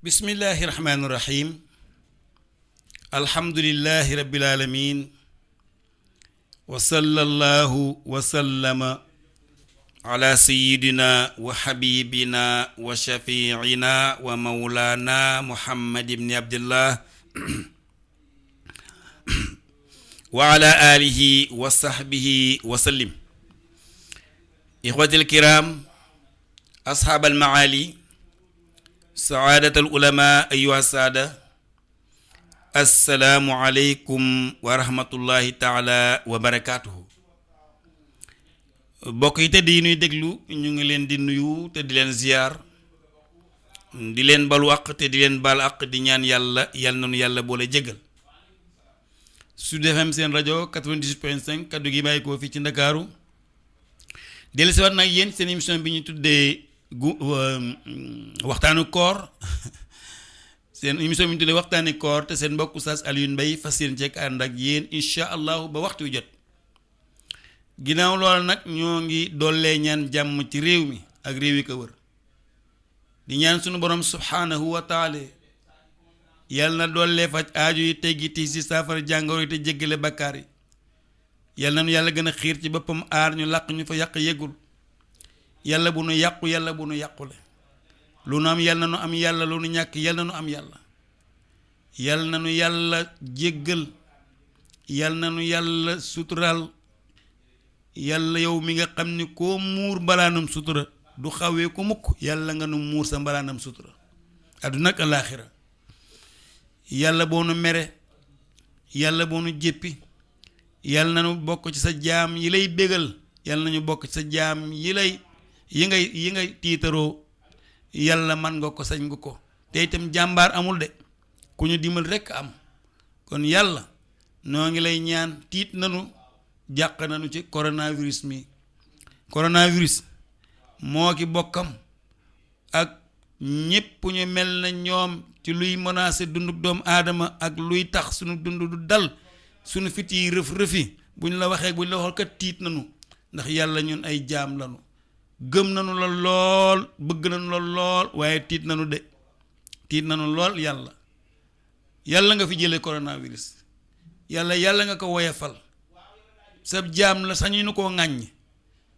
bismillahi rahmaani rahim alhamdulillahi rabbil alamin wa sallallahu wa sallama ala sayyidina wa habibina wa shafiina wa mawlana muhammad ibni abdillah wa ala alihi wa sahbihi wa sallim. ixwatil kiram ashaabal maali saadatal ulama ayyuha saada, assalaamu aleykum wa rahmatullahi taala wa barakaatuhu. bokk yi te di nuy déglu ñu ngi leen di nuyu te di leen ziyaar, di leen balu àq te di leen baal àq, di ñaan yàlla nanu yàlla boole jéggal. Sud FM seen rajo 98.5 kaddu gi bàyyi ko fii ci Ndakaaru dellu si waat nag yéen seen émission bi ñu tuddee waxtaanu koor seen émission bi ñu tuddee waxtaani koor te seen mbokk Oustaz Alioune Mbaye fas yéene ceeg ànd ak yéen incha allahu ba waxtu wi jot. ginnaaw loolu nag ñoo ngi dollee ñaan jàmm ci réew mi ak réew yi ko wër, di ñaan sunu borom subhanahu wa taala yàlla na dollee faj aajo yi teggi ti si saafara jàngoro yi te jéggale bakkaar yi. yàlla na nu yàlla gën a xiir ci boppam aar ñu làq ñu fa yàq yeggul. yàlla bu nu yàqu, yàlla bu nu yàqule. lu nu am yàlla na nu am yàlla, lu nu ñàkk yàlla na nu am yàlla. yàlla na nu yàlla jéggal, yàlla na nu yàlla suturaal. yàlla yow mi nga xam ni koo muur mbalaanam sutura du xawee ko mukk, yàlla nga nu muur sa mbalaanam sutura àdduna ak alaaxira. yàlla boo nu mere, yàlla boo nu jéppi, yàlla na nu bokk ci sa jaam yi lay bégal, yàlla na ñu bokk ci sa jaam yi ngay tiitaroo. yàlla man nga ko, sañ nga ko, te itam jàmbaar amul de, ku ñu dimbal rekk am. kon yàlla noo ngi lay ñaan, tiit nanu, jàq nanu ci coronavirus mi. coronavirus moo ki bokkam ak ñépp ñu mel na ñoom ci luy menacer dundu doomu aadama ak luy tax sunu dund du dal, sunu fit yi rëf-rëfi bu ñu la waxee, bu ñu la waxal kat tiit nanu, ndax yàlla ñun ay jaam lanu, gëm nanu la lool, bëgg nanu la lool, waaye tiit nanu de, tiit nanu lool. yàlla nga fi jële coronavirus, yàlla nga ko woyefal. sab jaam la, sañuñu koo ŋàññ,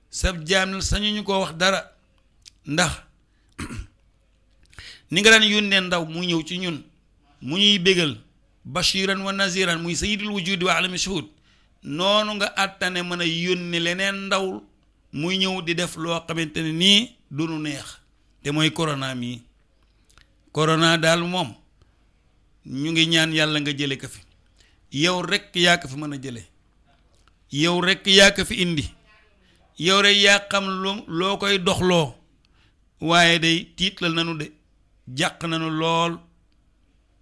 sab jaam la, sañuñu koo wax dara, ndax ni nga daan yónnee ndaw mu ñëw ci ñun mu ñuy bégal bashiran wa naziran, muy sayyidul wujudi wa alami shuhud, noonu nga àttane mën a yónni leneen ndaw muy ñëw di def loo xamante ne nii du nu neex, te mooy corona mii. corona daal moom ñu ngi ñaan yàlla nga jële ko fi. yow rekk yaa ko fi mën a jële, yow rekk yaa ko fi indi, yow rek yaa xam loo koy doxloo, waaye day tiitlal nanu de, jàq nanu lool.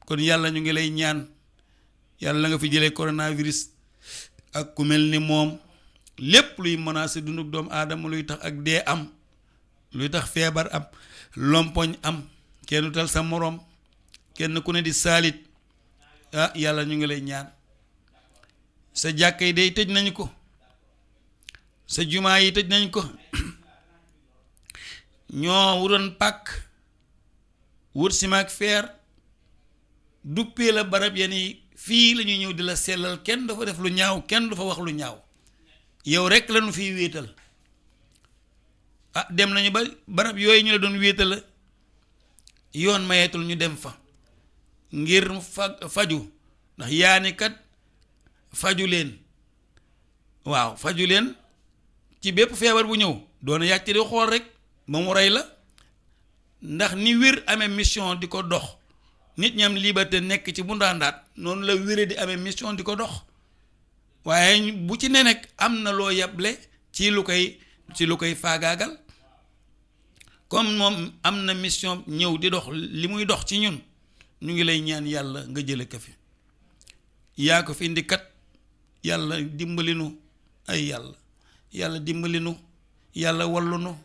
kon yàlla ñu ngi lay ñaan, yàlla nga fi jëlee coronavirus ak ku mel ni moom, lépp luy menacer dundu doomu aadama, luy tax ak dee am, luy tax feebar am, lompoñ am, kenn tal sa moroom, kenn ku ne di saalit. yàlla ñu ngi lay ñaan, sa jàkka yi day tëj nañu ko, sa jumaa yi tëj nañ ko. ñoo wuroon pàkk wut simaak feer duppee la barab yani fii la ñuy ñëw di la sellal, kenn dafa def lu ñaaw, kenn du fa wax lu ñaaw, yow rekk la nu fiy wéetal. dem nañu ba barab yooyu ñu la doon wéetal, yoon mayeetul ñu dem fa ngir faju, ndax yaa ni kat faju leen, waaw faju leen ci bépp feebar bu ñëw, doona yàcc di xool rek ba mu rey la. ndax ni wér amee mission di ko dox, nit ñam liberté nekk ci bu ndaandaat, noonu la wére di amee mission di ko dox. waaye bu ci ne nekk am na loo yable ci lu koy faagaagal. comme moom am na mission ñëw di dox li muy dox ci ñun, ñu ngi lay ñaan yàlla nga jële ko fi. yaa ko fi indi kat, yàlla dimbali nu, ay yàlla dimbali nu, yàlla wallu nu,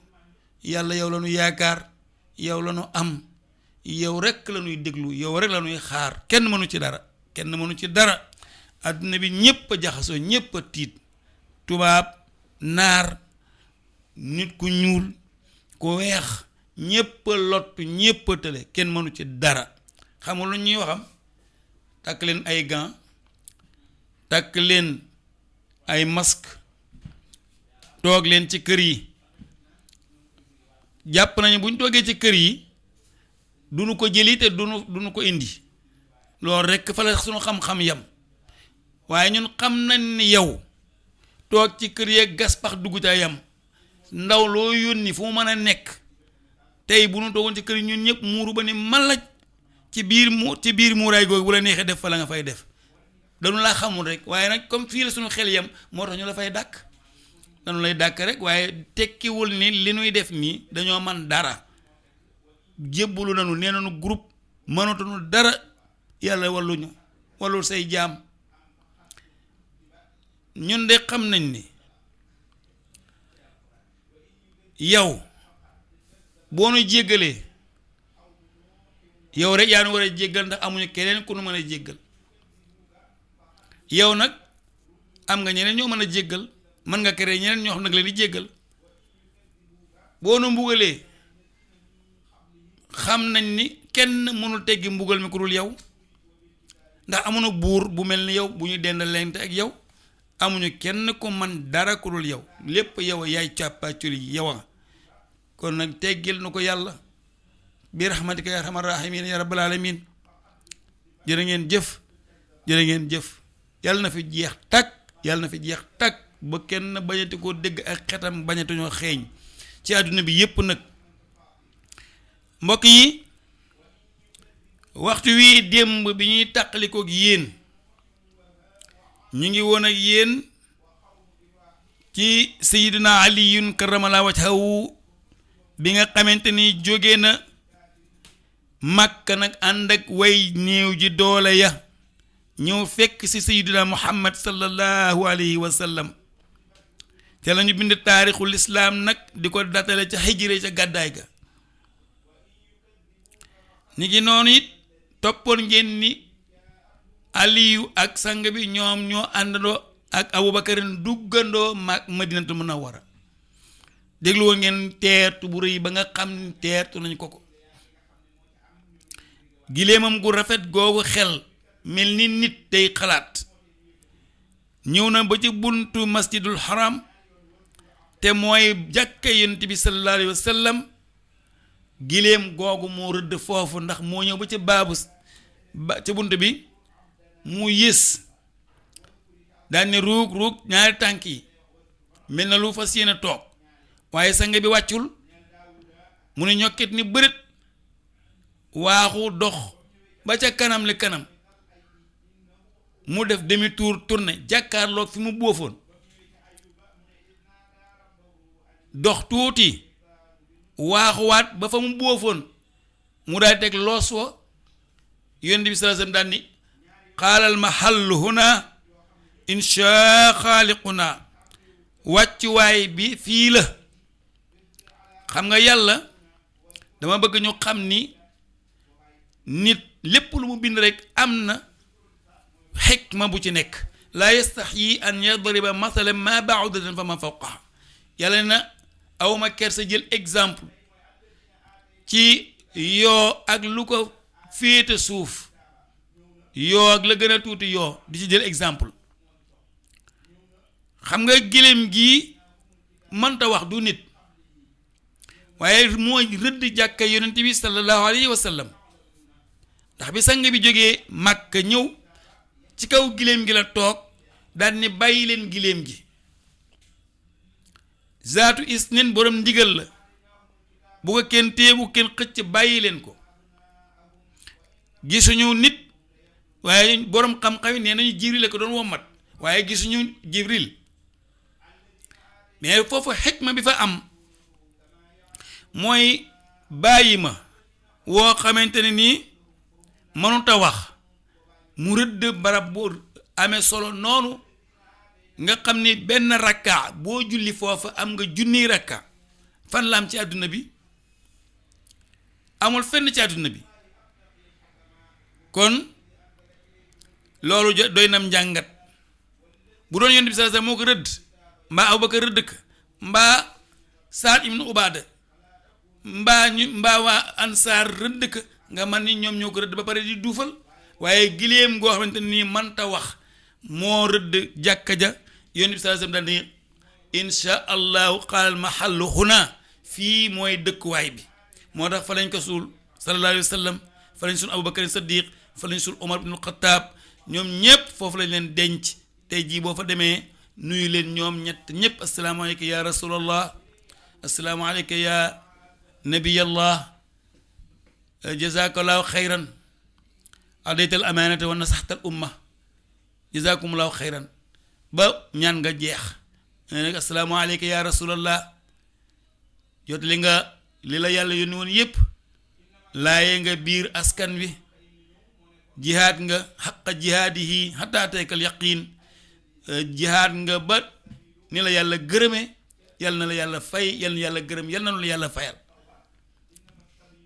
yàlla yow la nu yaakaar, yow la nu am, yow rekk la nuy déglu, yow rekk la nuy xaar, kenn mënu ci dara. àdduna bi ñépp a jaxasoo, ñépp a tiit, tubaab, naar, nit ku ñuul, ku weex, ñépp a lottu ñépp a tële kenn mënu ci dara xamul lu ñuy waxam takk leen ay gants takk leen ay masque toog leen ci kër yi jàpp nañu bu ñu toogee ci kër yi duñu ko jëli te duñu ko indi loolu rekk fa la suñu xam-xam yam waaye ñun xam nañ ni yow toog ci kër yeeg gas pax dugg ca yam ndaw loo yónni fu mu mën a nekk tey bu nu toogoon ci kër yi ñun ñëpp muuru ba ni malaj ci biir muuraay googu bu la neexee def fa la nga fay def dañu laa xamul rek waaye nag comme fii la suñu xel yam moo tax ñu la fay dàkk dañu lay dàkk rek waaye tekkiwul ni li nuy def nii dañoo man dara jébbalu nañu nee nañu groupe mënatuñu dara yàlla walluñu wallul say jaam ñun de xam nañ ni yow boo nu jéggalee yow rek yaa nu war a jéggal ndax amuñu keneen ku nu mën a jéggal yow nag am nga ñeneen ñoo mën a jéggal mën nga créer ñeneen ñoo xam nag leen di jéggal boo nu mbugalee xam nañ ni kenn mënul teggi mbugal mi ku dul yow ndax amuñu buur bu mel ni yow bu ñu dend lente ak yow amuñu kenn ku man dara ku dul yow lépp yow yaay càppaaculi yow a kon nag teggil nu ko yàlla bi rahmatika ya arhamar rahimin ya rabbal alamin jërë ngeen jëf yàlla na fi jeex takk ba kenn bañati koo dégg ak xetam bañatuñoo xeeñ ci àdduna bi yépp nag mbokk yi waxtu wii démb bi ñuy tàqalikook yéen ñu ngi woon ak yéen ci sayyidina aliyun karamallahu wajhahu bi nga xamante ni jóge na Makka nag ànd ak way néew ji doole ya ñëw fekk ci sayyidina Muhammad sallallahu alayhi wa sallam te lañu bind taarixul islaam nag di ko datale ca hijra ca gàddaay ga ni ngi noonu it toppoon ngeen ni aliyu ak sang bi ñoom ñoo àndandoo ak abubakarin duggandoo madinatu munawwara déglu woon ngeen teertu bu rëy ba nga xam ni teertu nañ ko giléemam gu rafet googu xel mel ni nit tey xalaat ñëw na ba ci buntu masjidul haram te mooy jàkka yonent bi sallallahu alayhi wa sallam giléem googu moo rëdd foofu ndax moo ñëw ba ci ca bunt bi mu yées daan ne ruug ñaari tànk yi mel na lu fas yéene toog waaye sang bi wàccul mu ne ñokkit ni bërët waaxu dox ba ca kanam li kanam mu def demi tour tourné jàkkaarloog fi mu bóofoon dox tuuti waaxuwaat ba fa mu bóofoon mu daal teg loos wa yonent bi sallallahu alayhi wasallam daan ni xaalal mahallu huna insha xaaliquna wàccuwaay bi fii la xam nga yàlla dama bëgg ñu xam ni nit lépp lu mu bind rek am na xikma bu ci nekk laa yastaxyi an yadriba mathalan ma ba'udatan fa ma fawqaha yàlla na awma kersa jël exemple ci yoo ak lu ko féete suuf yoo ak la gën a tuuti yoo di ci jël exemple xam nga gëléem gi mënta wax du nit waaye mooy rëdd jàkka yonent bi sallallahu alayhi wa sallam ndax bi sang bi jógee Makka ñëw ci kaw gëléem gi la toog daal ni bàyyi leen gëléem gi zaatu isnin borom ndigal la bu ko kenn téye bu kenn xëcc bàyyi leen ko gisuñu nit waaye borom xam-xam yi nee nañu Jibril la ko doon wommat waaye gisuñu Jibril mais foofu xikma bi fa am mooy bàyyi ma woo xamante ne nii mënut a wax mu rëdd barab bu amee solo noonu nga xam ni benn rakka boo julli foofa am nga junniy rakka fan la am ci àdduna bi amul fenn ci àdduna bi kon loolu doy nam njàngat bu doon yonent bi sallallahu alayhi wasallam moo ko rëdd mbaa Abubakar rëdd ko mbaa Saad ibnu Ubaada mbaa waa ansaar rëdd ka nga man ni ñoom ñoo ko rëdd ba pare di duufal waaye giléem goo xamante nii mënta wax moo rëdd jàkka ja yonent bi sallallahu alayhi wasallam daal ni insha allahu qaal mahallu huna fii mooy dëkkuwaay bi moo tax fa lañ ko suul sallallahu alayhi wasallam fa lañ suul Abubakar Siddiq fa lañ suul Omar ibn Khattab ñoom ñépp foofu lañ leen denc tey jii boo fa demee nuyu leen ñoom ñépp asalaamaaleyka ya rasulallah asalaamaaleyka ya nabiyallah jazakallahu xayran adaytal amaanata wa nasaxtal umma jazakumullahu xayran ba ñaan nga jeex nag asalaamaaleyka ya rasulallah jot li nga li la yàlla yónni woon yépp laaye nga biir askan wi jihaad nga xaqa jihaadihi xataa ataykal yaqiin jihaad nga ba ni la yàlla gërëme yàlla na la yàlla fay yàlla na yàlla gërëm yàlla na la yàlla fayal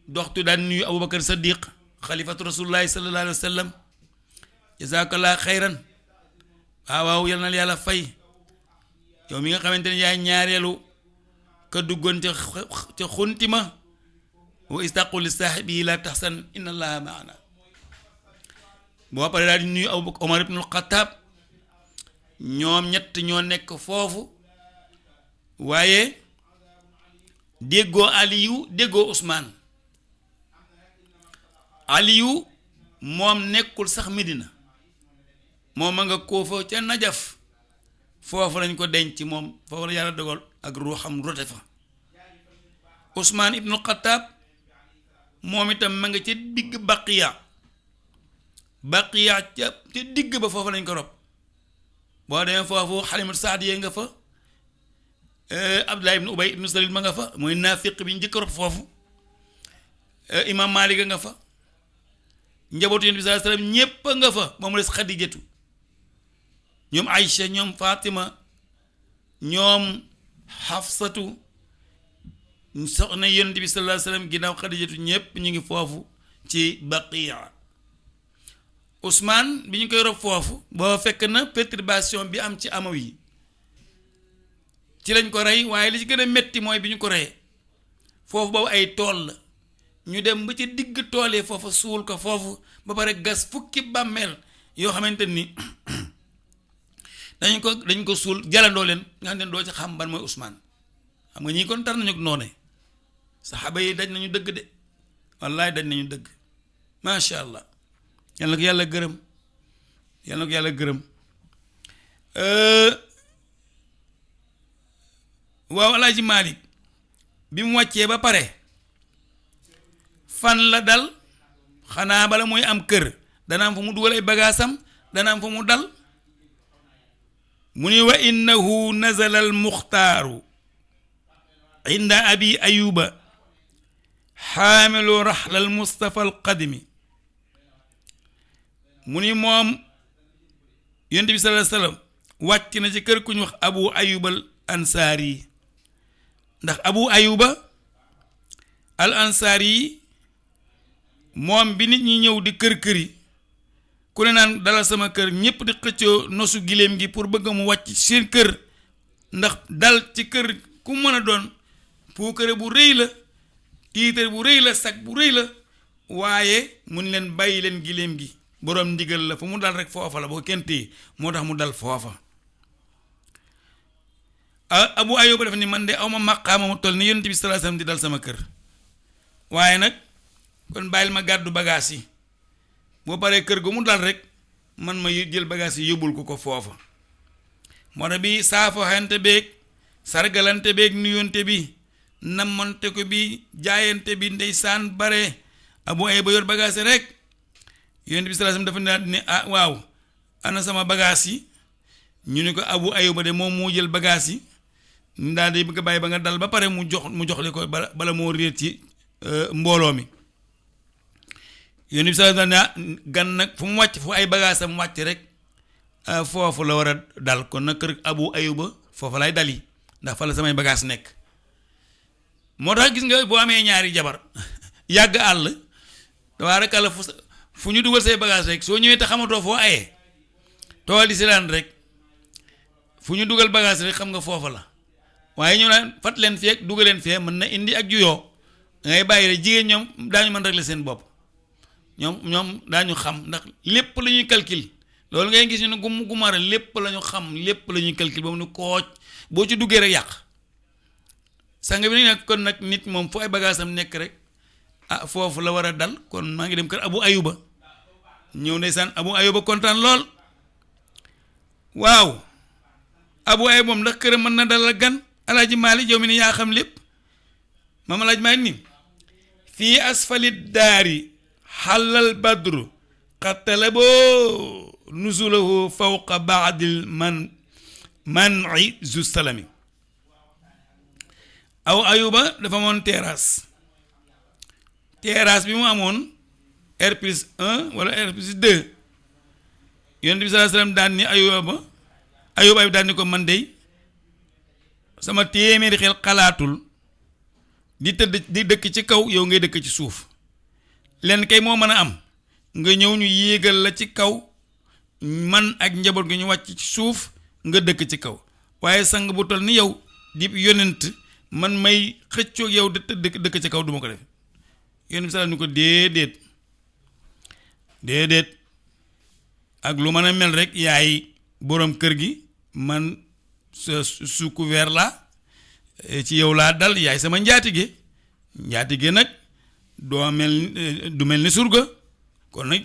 doxtu daan nuyu Abubakar Siddiq xalifatu rasulullahi sallallahu alayhi wa sallam jazakallah xayran waaw yàlla na la yàlla fay yow mi nga xamante ne yaay ñaareelu ka duggoon ca xuntima wa istaqul li saahibihi la tahzan inna allaha maana boo pare daal di nuyu Abubakar Omar ibnul Xattaab ñoom ñett ñoo nekk foofu waaye déggoo Aliyu déggoo Usmaan Aliyu moom nekkul sax Medina moom a nga Kuufa ca Najaf foofu lañ ko denc moom foofu la yàlla dogal ak ruuxam rote fa Usmaan ibnul Xattaab moom itam ma nga ca digg Baqiya ca digg ba foofu lañ ko rob boo demee foofu Xalimatu Saadiya nga fa Abdullah ibn Ubay ibn Salul ma nga fa mooy naafiq bi njëkk rob foofu Imam Malik nga fa njabootu Yonent bi sallallahu alayhi wasallam ñépp a nga fa moom des Xadijatu ñoom Aïcha ñoom Fatima ñoom Xafsatu soxna Yonent bi sallallahu alayhi wasallam ginnaaw Xadijatu ñépp ñu ngi foofu ci Baqiya Ousmane bi ñu koy rob foofu boo fekk na perturbation bi am ci amaw yi ci lañ ko rey waaye li ci gën a metti mooy bi ñu ko reyee foofu boobu ay tool la ñu dem ba ci digg tool yi foofu suul ko foofu ba pare gas fukki bàmmeel yoo xamante ni dañ ko suul jalandoo leen nga xam ne doo ci xam ban mooy Ousmane xam nga ñii kon tar nañu noone saxaaba yi daj nañu dëgg de wallaay daj nañu dëgg macha allah yàlla na ko yàlla gërëm yàlla na ko yàlla gërëm waaw Alaaji Maalik bi mu wàccee ba pare fan la dal xanaa bala muy am kër dana am fa mu dugal ay bagaasam dana am fa mu dal mu ni wa innahu nazala al muxtaaru inda abi ayuba xaamilu raxla al mustafa al qadimi mu ni moom yonent bi sallallahu alayhi wasallam wàcc na ci kër ku ñu wax abu ayubal ansaar yi ndax abu ayuba al ansaar yi moom bi nit ñi ñëw di kër yi ku ne naan dalal sama kër ñépp di xëccoo nosu giléem gi pour bëgg mu wàcc seen kër ndax dal ci kër ku mën a doon puukare bu rëy la tiitar bu rëy la sag bu rëy la waaye mun leen bàyyi leen giléem gi boroom ndigal la fu mu dal rek foofa la boo kenn téye moo tax mu dal foofa abu ayuba dafa ni man de awma maqaama mu toll ni yonent bi sallallahu alayhi wasallam di dal sama kër waaye nag kon bàyyil ma gàddu bagaas yi boo paree kër gu mu dal rek man ma jël bagaas yi yóbbul ko foofa moo tax bi saafoxante beeg sargalante beeg nuyonte bi nammante ko bi jaayante bi ndeysaan bare abu ayuba yor bagaas yi rek yonent bi sallallahu alayhi wasallam dafa ne ah waaw ana sama bagaas yi ñu ne ko abu ayuba de moom moo jël bagaas yi daal di bëgg a bàyyi ba nga dal ba pare mu jox li ko bala moo réer ci mbooloo mi yonent bi sallallahu alayhi wasallam gan nag fu mu wàcc fu ay bagaasam wàcc rek foofu la war a dal kon nag kër abu ayuba foofu lay dali ndax fa la samay bagaas nekk moo tax gis nga boo amee ñaari jabar yàgg àll dawaa rek àll fu ñu dugal say bagaas rek soo ñëwee te xamatoo foo ayee tool di si laan rek fu ñu dugal bagaas rek xam nga foofa la waaye ñu naan fat leen fee ak dugal leen fee mën na indi ak juyoo ngay bàyyi rek jigéen ñoom daañu mën régler seen bopp ñoom daañu xam ndax lépp la ñuy calcul loolu ngay gis ñu ne gumara lépp la ñu xam lépp la ñuy calcul ba mu ne kooc boo ci duggee rek yàq sang bi nag kon nag nit moom fu ay bagaasam nekk rek foofu la war a dal kon maa ngi dem kër Abu Ayuba ñëw ndeysaan Abu Ayuba kontaan lool waaw Abu Ayuba moom ndax këram mën na dalal gan Alaaji Maalik yow mi ne yaa xam lépp maam Alaaji Maalik ni fii asfali daari xalal badru xattalaboo nuzulahu fawqa baadil man'i zu salami Abu Ayuba dafa amoon terrasse bi mu amoon R+1 wala R+2 Yonent bi sallallahu alayhi wasallam daan ni Ayuba daan ni ko man dey sama téeméeri xel xalaatul di dëkk ci kaw yow ngay dëkk ci suuf lenn kay moo mën a am nga ñëw ñu yéegal la ci kaw man ak njaboot gi ñu wàcc ci suuf nga dëkk ci kaw waaye sang bu toll ni yow di yonent man may xëccoog yow dëkk ci kaw duma ko def yonent bi sallallahu ni ko déedéet ak lu mën a mel rek yaay boroom kër gi man sous couvert la ci yow laa dal yaay sama njaatige nag du mel ni surga kon nag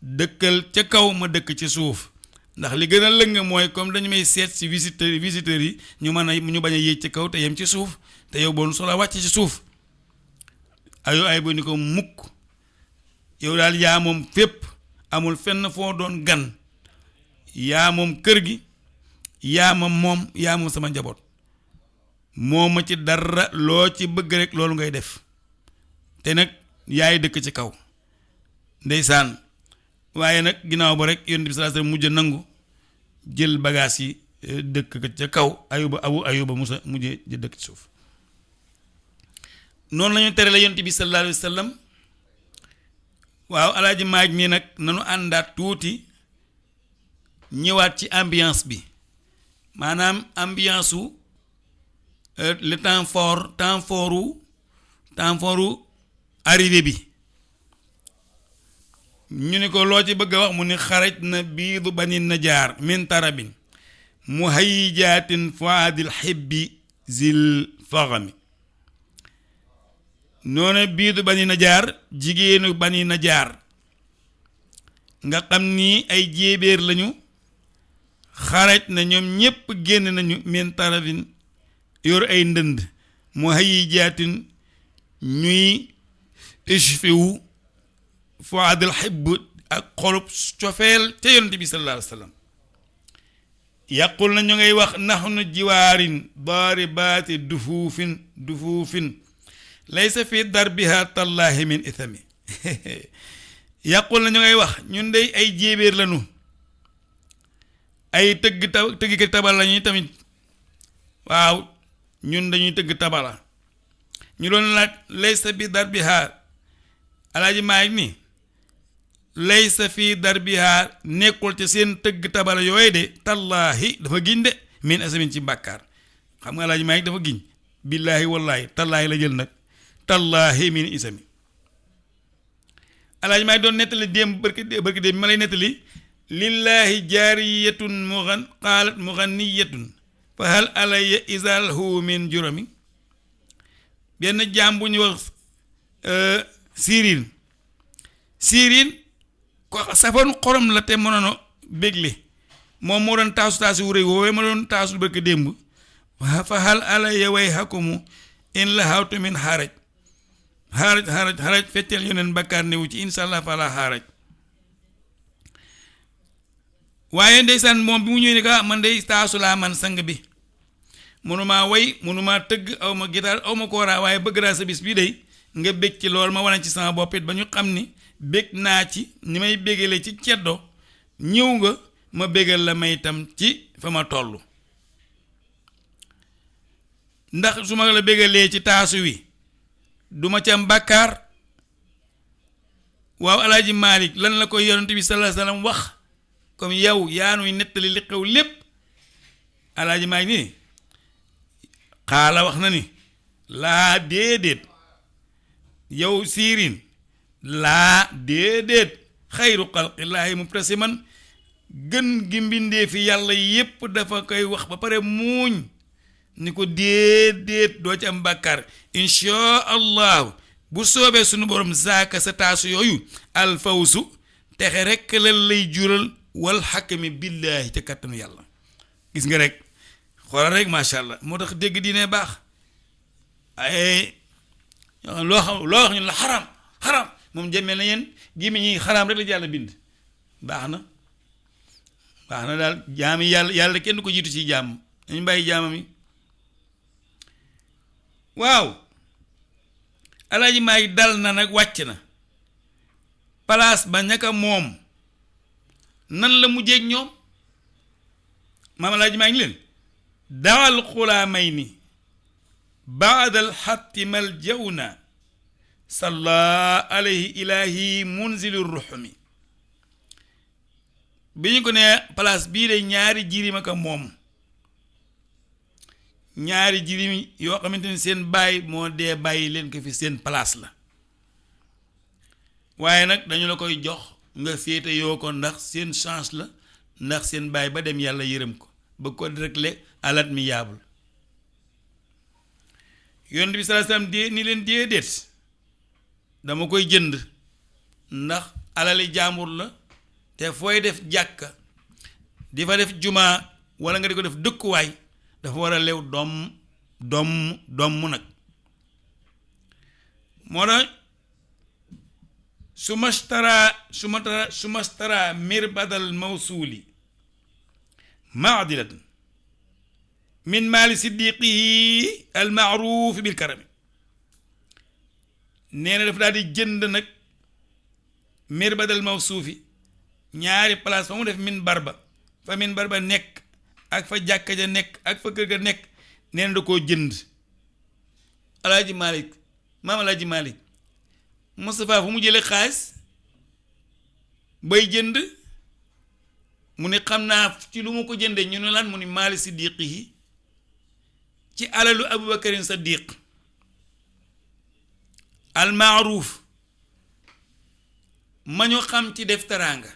dëkkal ca kaw ma dëkk ci suuf ndax li gën a lëng mooy comme dañu may seet si visiteurs yi ñu bañ a yéeg ci kaw te yem ci suuf te yow boonu soxla wàcc ci suuf ay bo ni ko mukk yow daal yaa moom fépp amul fenn foo doon gan yaa moom kër gi yaa moom sama njaboot moo ma ci dara loo ci bëgg rek loolu ngay def te nag yaay dëkk ci kaw ndeysaan waaye nag ginnaaw ba rek Yonent bi sallallahu alayhi wasallam mujj nangu jël bagaas yi dëkk ca kaw Abu Ayuba musa mujjee dëkk ci suuf noonu lañu tere la Yonent bi sallallahu alayhi wasallam waaw Alaaji Maaj nii nag nanu àndaat tuuti ñëwaat ci ambiance bi maanaam ambiance u le temps fortu arrivé bi ñu ni ko loo ci bëgg a wax mu ni xaraj na biidu bani najaar min tarabin muhayyijaatin fuaadil xibbi zil faxami noonu biidu bani najaar jigéenu bani najaar nga xam ni ay jéebéer lañu xaraj na ñoom ñépp génn nañu min tarabin yor ay ndënd muhayyijaatin ñuy ishfiwu fuadul xibb ak xolub cofeel te Yonent bi sallallahu alayhi wa sallam yàqul na ñu ngay wax naxnu jiwaarin daaribaati dufuufin laysa fi darbiha tallaahi min ithami yàqul na ñu ngay wax ñun dey ay jéebéer lañu ay tëggkat tabal lañuy tamit waaw ñun dañuy tëgg tabala ñu doon laaj laysa bi darbiha Alaaji Maalik ni laysa fi darbiha nekkul ca seen tëgg tabala yooyu de tallaahi dafa giñ de min asamin ci bàkkaar xam nga Alaaji Maalik dafa giñ billaahi wallaahi tallaahi la jël nag tallaahi min isami Alaaji Maalik doon nettali démb barki démb ma lay nettali lillaahi jaariyatun qaalat mughanniyatun fa hal alayya izal hu min jurami benn jaam bu ñu wax Siiriin ko safoon xorom la te mënoon a bégle moom moo doon taasu wu rëy woowee ma doon taasul barki démb fa hal alayya way hakumu in la hawtu min xaaraj fecceel yoneen bakkaar newu ci insha allah fala xaaraj waaye ndeysaan moom bi mu ñëwee ne ka man dey taasu laa man sang bi mënumaa way mënumaa tëgg aw ma gitaar aw ma kooraa waaye bëgg naa sa bis bii day nga bég ci lool ma wane ci sama bopp it ba ñu xam ni bég naa ci ni may bégale ci ceddo ñëw nga ma bégal la may itam ci fa ma toll ndax su ma la bégalee ci taasu wi duma ci am bàkkaar waaw Alaaji Maalik lan la koy Yonent bi sallallahu alayhi wasallam wax comme yow yaa nuy nettali li xew lépp Alaaji Maalik ni xaala wax na ni laa déedéet yow siirin laa déedéet xayru xalqillaahi muprasiman gën gi mbindee fi yàlla yépp dafa koy wax ba pare muuñ ni ko déedéet doo ci am bàkkaar inchaa allahu bu soobee sunu borom zaaka sa taasu yooyu alfawsu texe rekk la lay jural wal xakami billaahi ca kàttanu yàlla gis nga rek xoolal rek macha allah moo tax dégg diine baax ay loo wax ñu la xaram moom jëmee na yéen gémmiñ ñi xaraam rek la yàlla bind baax na daal jaam yi yàlla kenn du ko jiitu ci jaam dañu bàyyi jaamam yi waaw alaaji maa ngi dal na nag wàcc na palaas ba ñaka moom nan la mujjeeg ñoom maam alaaji maa ngi leen dawal xulaamay ni baadal xattimal jawna salla alayhi ilahi munzilu ruxmi bi ñu ko ne place bii de ñaari jirim ak moom ñaari jirim yoo xamante ni seen baay moo dee bàyyi leen ko fi seen place la waaye nag dañu la koy jox nga féete yoo ko ndax seen chance la ndax seen baay ba dem yàlla yërëm ko ba ko régler alat mi yaabul yonent bi sallallahu alayhi wasallam ni leen déedéet dama koy jënd ndax alali jaambur la te fooy def jàkka di fa def jumaa wala nga di ko def dëkkuwaay dafa war a lew domm nag moo tax su mastara mirbadal mawsuuli maadilatan min maali siddiqihi al maaruf bil karami nee na dafa daal di jënd nag mirbadal mawsuufi ñaari place fa mu def min barba nekk ak fa jàkka ja nekk ak fa kër ga nekk nee na da koo jënd alaaji Malick maam alaaji Malick Moustapha fu mu jële xaalis bay jënd mu ni xam naa ci lu mu ko jëndee ñu ne lan mu ni maali siddiqihi ci alalu Abubakarin Saddiq al maaruf ma ñu xam ci def teraanga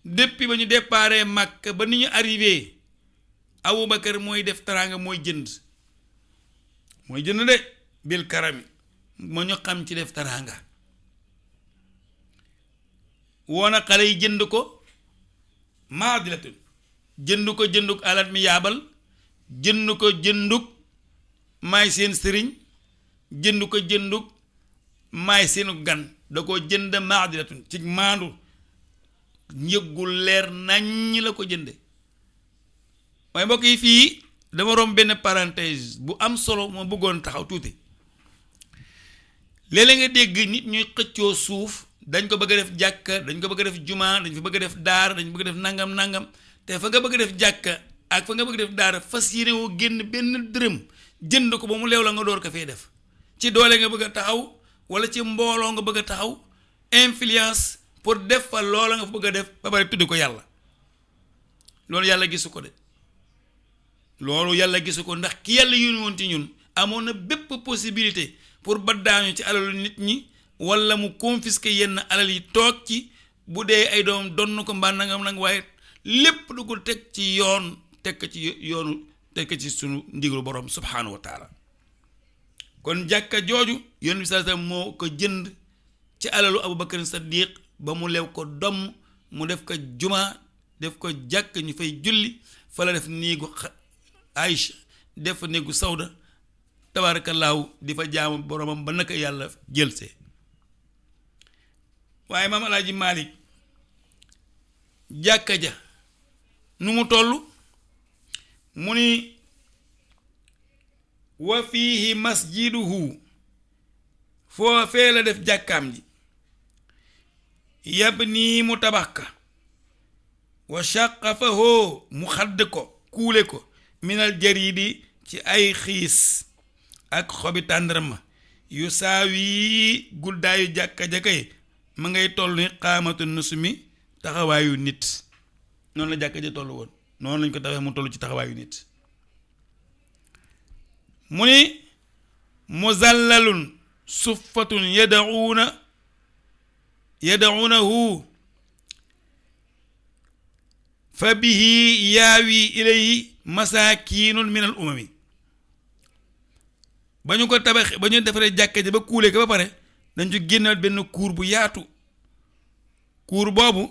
depuis ba ñu déparé Makka ba ni ñu arrivé Abubakar mooy def teraanga mooy jënd de bil karami ma ñu xam ci def teraanga woona xale yi jënd ko maadilatun jënduk alat mi yaabal jënduk maay seen sëriñ jënduk maay seenu gan da ko jënd maadilatun ci maandu njëggul leer naññ la ko jënde waaye mbokk yi fii dama romb benn parenthèse bu am solo moo bëggoon taxaw tuuti léeg-léeg nga dégg nit ñuy xëccoo suuf dañ ko bëgg a def jàkka dañ ko bëgg a def jumaa dañ fa bëgg a def daara dañ bëgg a def nangam te fa nga bëgg a def jàkka ak fa nga bëgg a def daara fas yéene woo génn benn dërëm jënd ko ba mu leew la nga door ko fee def ci doole nga bëgg a taxaw wala ci mbooloo nga bëgg a taxaw influence pour def fa loola nga fa bëgg a def ba pare tudd ko yàlla loolu yàlla gisu ko de loolu yàlla gisu ko ndax ki yàlla yónni woon ci ñun amoon na bépp possibilité pour baddaañu ci alalu nit ñi wala mu confisquer yenn alal yi toog ci bu dee ay doom donn ko mbaa nangam nag waaye lépp du ko teg ci yoon teg ci sunu ndigalu borom subhaanahu wa taala kon jàkka jooju yoon bi sallallahu alayhi wasallam moo ko jënd ci alalu Abubakar Saddiq ba mu lew ko domm mu def ko jumaa def ko jàkk ñu fay julli fa la def néegu Aïcha def fa néegu Sawda tabaarakallaahu di fa jaamu boromam ba naka yàlla jëlsee waaye maam alaaji Malick jàkka ja nu mu toll mu ni wa fiihi masjiduhu foofee la def jàkkaam ji yab nii mu tabax ka wa shaqafahoo mu xadd ko kuule ko minal jaridi ci ay xiis ak xobi tàndarma yu saawi guddaayu jàkka jakay ma ngay toll ni xaamatu nusumi taxawaayu nit noonu la jàkka ja toll woon noonu lañ ko taxawee mu toll ci taxawaayu nit mu ni muzallalun suffatun yad'uunahu fa bihi yaawi ilayhi masaakiinun min al umami ba ñu ko tabax ba ñu defaree jàkka ji ba kuule ko ba pare dañ ci génnal benn kuur bu yaatu kuur boobu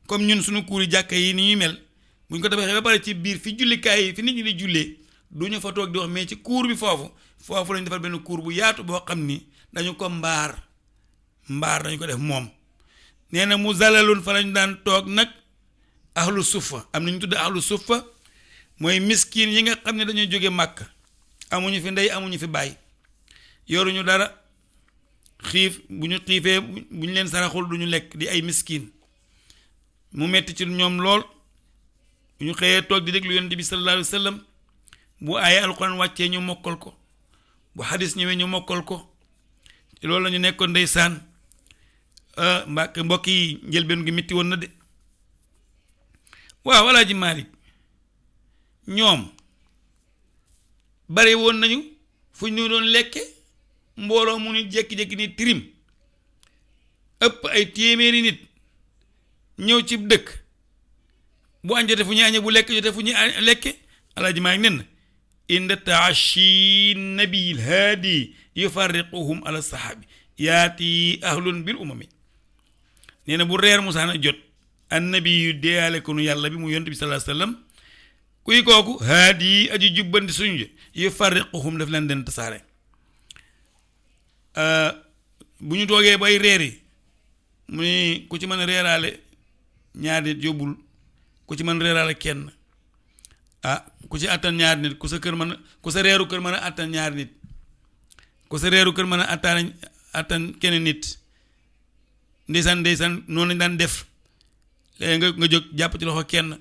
comme ñun suñu kuuri jàkka yi ni ñuy mel bu ñu ko tabaxee ba pare ci biir fi jullikaay yi fi nit ñi di jullee du ñu fa toog di wax mais ci kuur bi foofu lañu defar benn kuur bu yaatu boo xam ni dañu ko mbaar dañu ko def moom nee na mu zalalun fa lañu daan toog nag ahlu suffa am nañu tudd ahlu suffa mooy miskin yi nga xam ne dañuy jóge màkk amuñu fi ndey amuñu fi baay yoruñu dara xiif bu ñu xiifee bu ñu leen saraxul du ñu lekk di ay miskin mu metti ci ñoom lool bu ñu xëyee toog di déglu yonent bi sallallahu alayhi wa sallam bu aaya alquran wàccee ñu mokkal ko bu xadis ñëwee ñu mokkal ko loolu la ñu nekkoon ndeysaan mbokk yi njëlbeen gi metti woon na de waaw Alaaji Maalik ñoom bare woon nañu fu ñu doon lekke mbooloo mu ñu jékki-jékki ni tirim ëpp ay téeméeri nit ñëw ci dëkk bu añ jote fu ñu añe bu lekk jote fu ñu lekke Alaaji Maalik nen inda taashi nabil haadi yufarriquhum ala sahabi yaati ahlun bil umami nee na bu reer musaana jot annabi yu deyaale ko nu yàlla bi mu yonent bi sallallahu alayhi wasallam kuy kooku haadi aji jubbanti suñu yufarriquhum daf leen den tasaare bu ñu toogee bay reer yi mu ni ku ci mën a reeraale ñaari nit yóbbul ku ci mën reeraale kenn ku ci attan ñaari nit ku sa reeru kër mën a attan ñaari nit ku sa reeru kër mën a attan kenn nit ndeysaan noonu lañ daan def léeg-léeg nga jóg jàpp ci loxo kenn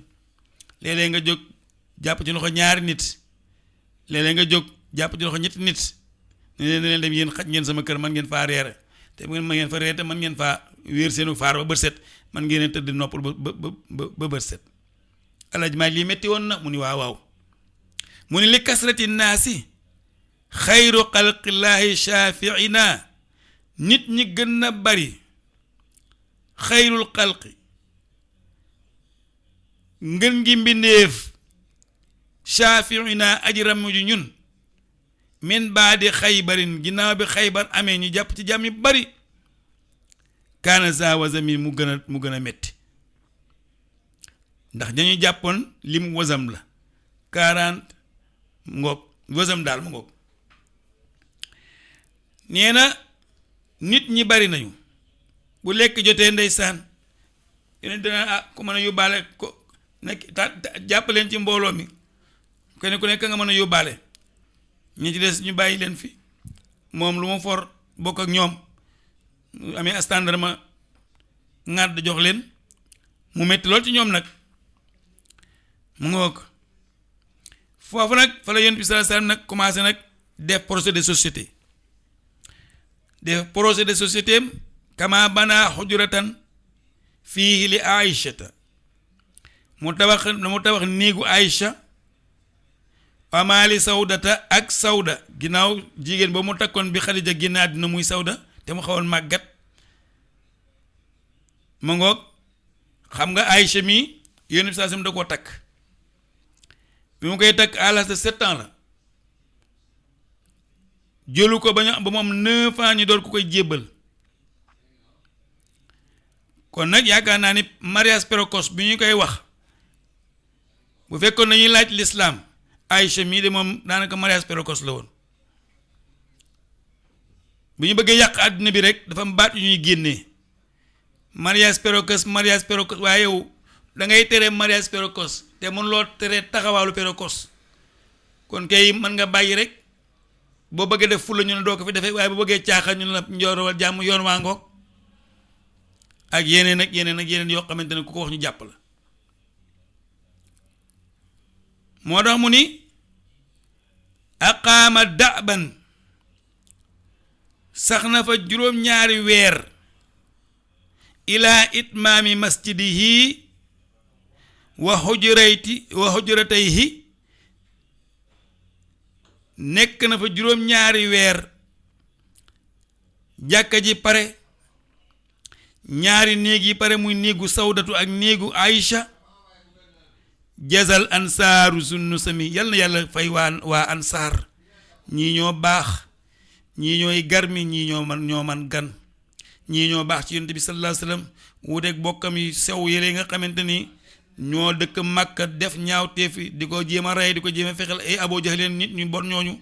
léeg-léeg nga jóg jàpp ci loxo ñaari nit léeg-léeg nga jóg jàpp ci loxo ñetti nit ne leen dem yéen xaj ngeen sama kër man ngeen faa reere te man ngeen fa reere te man ngeen faa wéer seenu faar ba bët set man ngeen tëdd noppal ba bët set Alaaji Maalik lii metti woon na mu ni waaw mu ni li kasrati naasi xayru xalqillaahi shaafiina nit ñi gën na bari xayrul xalqi ngën gi mbindeef shaafiina aji ramm ju ñun min baadi xaybarin ginnaaw bi xaybar amee ñu jàpp ci jàmm yu bari kaana za wasami mu gën a metti ndax dañu jàppoon lim wasam la 40 ngoog wasam daal mu ngoog nee na nit ñi bari nañu bu lekk jotee ndeysaan yeneen dana ku mën a yóbbaale ko nekk jàppaleen ci mbooloo mi kenn ku nekk nga mën a yóbbaale ñi ci des ñu bàyyi leen fi moom lu ma for bokk ak ñoom amee astandarma ŋàdd jox leen mu metti lool ci ñoom nag mu ngoog foofu nag fa la Yonent bi sallallahu alayhi wasallam nag commencé nag def projet de société kama bana xujuratan fiihi li aïchata mu tabax néegu Aïcha amaali sawdata ak sawda ginnaaw jigéen ba mu takkoon bi Xadija génn àddina muy sawda te mu xawoon màggat ma ngoog xam nga Aïcha mi Yonent bi sallallahu alayhi wasallam da koo takk bi mu koy takk à l'âge de 7 ans la jëlu ko ba mu am 9 ans ñu door ku koy jébbal kon nag yaakaar naa ni mariage précoce bi ñu koy wax bu fekkoon nañuy laaj l'islam Aïcha mii de moom daanaka mariage précoce la woon bu ñu bëggee yàq àddina bi rek dafa am baat yu ñuy génnee mariage précoce waaye yow da ngay tere mariage précoce te mën loo tere taxawaalu précoce kon kay mën nga bàyyi rek boo bëggee def fulla ñu ne doo ko fi defee waaye bu bëggee caaxaan ñu ne la njoorowal jàmm yoon waa ngoog ak yeneen yoo xamante ne ku ko wax ñu jàpp la moo tax mu ni aqaama da'ban sax na fa juróom-ñaari weer ilaa itmaami masjidihi wa hujratayhi nekk na fa juróom-ñaari weer jàkka ji pare ñaari néeg yi pare muy néegu sawdatu ak néegu Aïcha jazal ansaaru sunnu sami yal na yàlla fay waa ansaar ñii ñoo baax ñii ñooy garmi ñii ñoo man gan ñii ñoo baax ci yonent bi sallallahu alayhi wasallam wuuteeg bokkam yi sew yële nga xamante ni ñoo dëkk Makka def ñaawteefi di ko jéem a rey di ko jéem a fexel ay Abu Jahl leen nit ñu bon ñooñu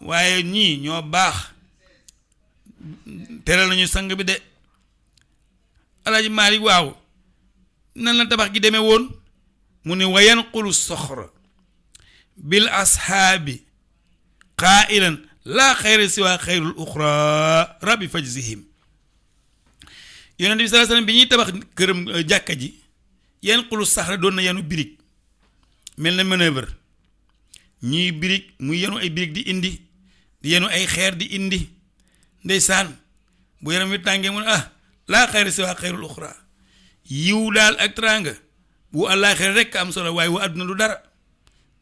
waaye ñii ñoo baax teral nañu sang bi de Alaaji Maalik waaw nan la tabax gi demee woon mu ne wa yanqulu soxra bil ashaabi qaa'ilan laa xayra siwaa xayrul uxraa rabbi fajzihim yonent bi sallallahu alayhi wasallam bi ñuy tabax këram jàkka ji yanqulu saxra doon na yanu birig mel na manœuvre ñuy birig muy yanu ay birig di indi di yanu ay xeer di indi ndeysaan bu yaram wi tàngee mu ne laa xayra siwaa xayrul uxraa yiw daal ak teraanga bu àllaaxira rekk am solo waaye wu àdduna du dara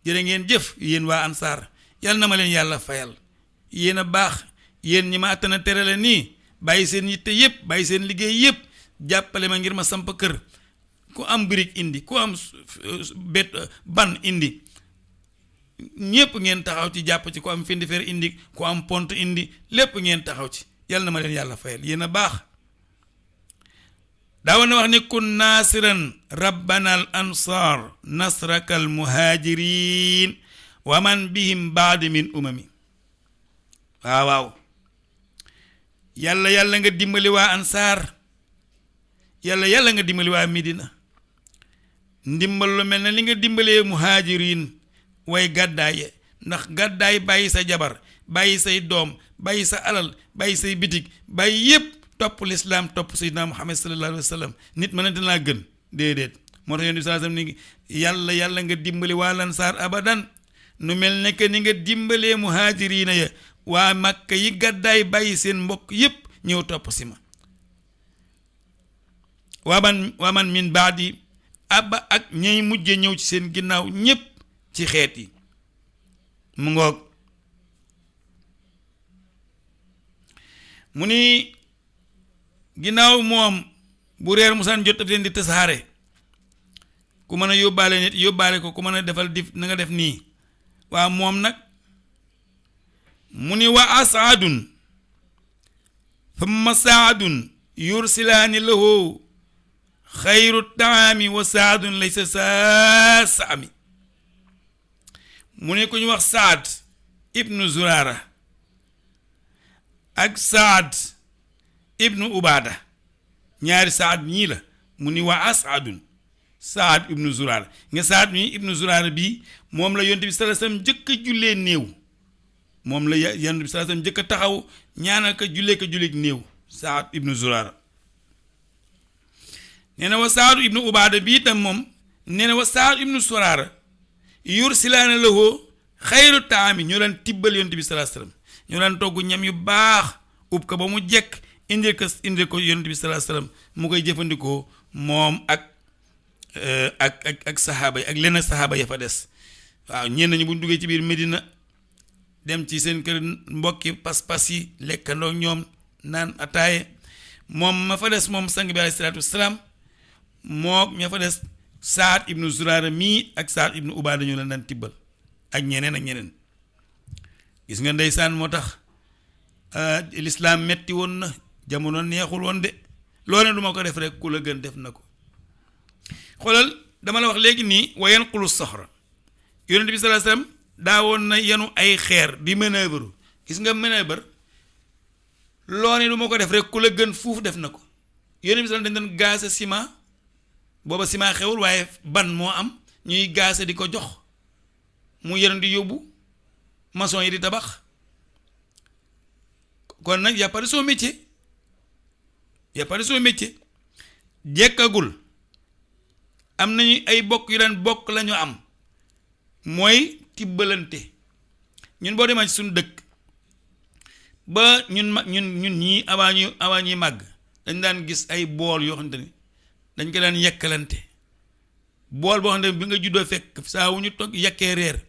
jërë ngeen jëf yéen waa ansaar yàlla na ma leen yàlla fayal yéen a baax yéen ñi ma attana terale nii bàyyi seen yitte yëpp bàyyi seen liggéey yëpp jàppale ma ngir ma samp kër ku am brique indi ku am ban indi ñëpp ngeen taxaw ci jàpp ci ku am findi fer indi ku am pont indi lépp ngeen taxaw ci yàlla na ma leen yàlla fayal yéen a baax daawoon na wax ne kun naasiran rabbana al ansar nasraka al muhajirin wa man bihim baadi min umami waaw yàlla nga dimbali waa ansaar yàlla nga dimbali waa Medina ndimbal lu mel na li nga dimbalee muhajirin way gàddaaye ndax gàddaay bàyyi sa jabar bàyyi say doom bàyyi sa alal bàyyi say bitig bàyyi yépp topp lislaam topp sayyidina Muhammad sallallahu alayhi wa sallam nit mën na dinaa gën déedéet moo tax yonent bi sallallahu alayhi wa sallam ni yàlla nga dimbali waa lansaar abadan nu mel ne que ni nga dimbalee muhaajiriina ya waa Makka yi gàddaay bàyyi seen mbokk yépp ñëw topp si ma waa man min baadi abba ak ñay mujje ñëw ci seen ginnaaw ñépp ci xeet yi mu ngoog mu ni ginnaaw moom bu reer musaan jot daf leen di tasaare ku mën a yóbbaale nit yóbbaale ko ku mën a defal dif na nga def nii waa moom nag mu ni wa asaadun thumma saadun yursilaani lahu xayru taami wa saadun laysa saa saami mu ne ku ñu wax saad ibnu zuraara ak saad ibnu ubaada ñaari saad ñii la mu ni wa asaadun saad ibnu zuraara nga saad mi ibnu zuraara bii moom la yonent bi sallallahu alayhi wasallam jëkk a jullee néew moom la yonent bi sallallahu alayhi wasallam jëkk a taxaw ñaanal ko julleeg néew saad ibnu zuraara nee na wa saadu ibnu ubaada bii tam moom nee na wa saad ibnu zuraara yursilaana lahu xayru taami ñoo daan tibbal yonent bi sallallahu alayhi wasallam ñoo daan togg ñam yu baax ub ko ba mu jekk indil ko yonent bi sallallahu alayhi wasallam mu koy jëfandikoo moom ak saxaaba yi ak lenn saxaaba ya fa des waaw ñenn ñi bu ñu duggee ci biir Medina dem ci seen kër mbokki pas-pas yi lekkandoo ñoom naan ataaye moom ma fa des moom sang bi alayhi salaatu wasalaam moo ña fa des Saad ibnu Zuraara mii ak Saad ibnu Ubaada ñu leen daan tibbal ak ñeneen gis nga ndeysaan moo tax lislaam metti woon na jamono neexul woon de loo ne du ma ko def rek ku la gën def na ko xoolal dama la wax léegi nii wa yanqulu soxra yonent bi sallallahu alayhi wasallam daawoon na yanu ay xeer di manœuvre gis nga manœuvre loo ne du ma ko def rek ku la gën fuuf def na ko yonent bi sallallahu alayhi wasallam dañ doon gaase ciment booba ciment xewul waaye ban moo am ñuy gaase di ko jox mu yenu di yóbbu maçon yi di tabax kon nag y a pas de son métier jekkagul am nañu ay bokk yu daan bokk lañu am mooy tibbalante ñun boo demee ci suñu dëkk ba ñun ñii avant ñuy màgg dañ daan gis ay bool yoo xamante ni dañ ko daan yekkalante bool boo xam ne bi nga juddoo fekk saa wu ñu toog yekkee reer